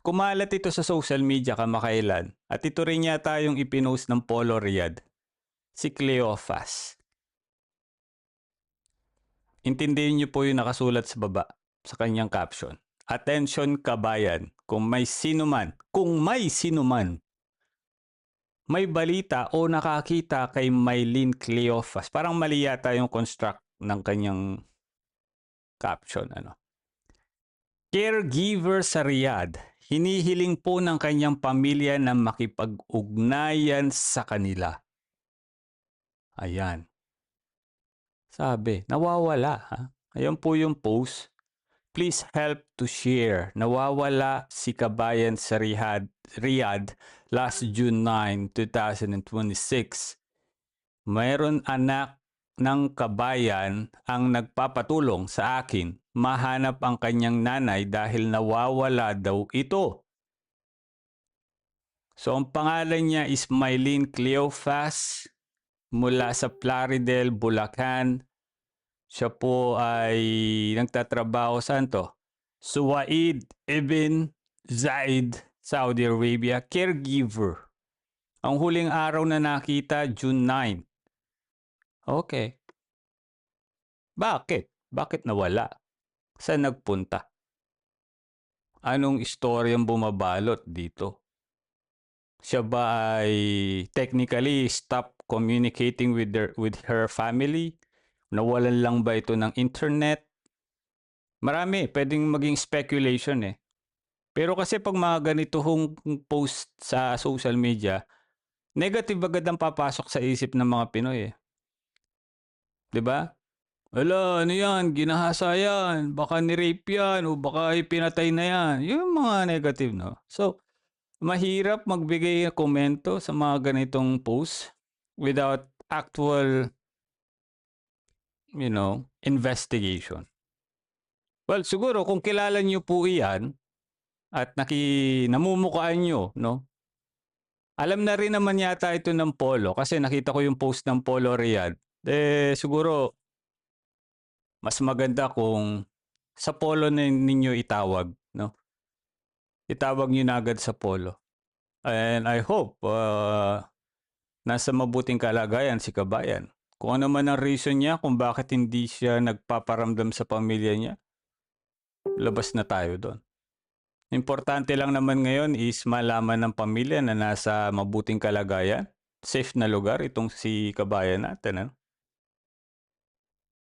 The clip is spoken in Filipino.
kumalat ito sa social media kamakailan at ito rin yata yung ipinost ng Polo Riyadh, si Cleophas. Intindihin niyo po yung nakasulat sa baba sa kanyang caption. Attention kabayan, kung may sinuman, may balita o nakakita kay Mylene Cleophas. Parang mali yata yung construct ng kanyang caption. Caregiver sa Riyadh, hinihiling po ng kanyang pamilya na makipag-ugnayan sa kanila. Ayan. Sabi, nawawala. Ha? Ayan po yung post. Please help to share. Nawawala si kabayan sa Riyadh last June 9, 2026. Mayroon anak ng kabayan ang nagpapatulong sa akin. Mahanap ang kanyang nanay dahil nawawala daw ito. So ang pangalan niya is Mylene Cleophas mula sa Plaridel, Bulacan. Siya po ay nagtatrabaho saan to? Suwaid Ibn Zaid, Saudi Arabia, caregiver. Ang huling araw na nakita, June 9. Okay. Bakit? Bakit nawala? Saan nagpunta? Anong istoryang bumabalot dito? Siya ba ay technically stop communicating with her family? Nawalan lang ba ito ng internet? Marami, pwedeng maging speculation eh. Pero kasi pag mga ganitong post sa social media, negative agad ang papasok sa isip ng mga Pinoy eh. 'Di ba? Ala, ano yan? Ginahasa yan. Baka ni-rape yan o baka pinatay na yan. Yung mga negative, no? So, mahirap magbigay ng komento sa mga ganitong post without actual, investigation. Well, siguro kung kilala niyo po iyan at namumukhaan niyo, no? Alam na rin naman yata ito ng Polo kasi nakita ko yung post ng Polo Riyadh. Siguro mas maganda kung sa Polo na ninyo itawag, no? Itawag niyo na agad sa Polo. And I hope nasa mabuting kalagayan si kabayan. Kung ano man ang reason niya kung bakit hindi siya nagpaparamdam sa pamilya niya, labas na tayo doon. Importante lang naman ngayon is malaman ng pamilya na nasa mabuting kalagayan, safe na lugar itong si kabayan natin.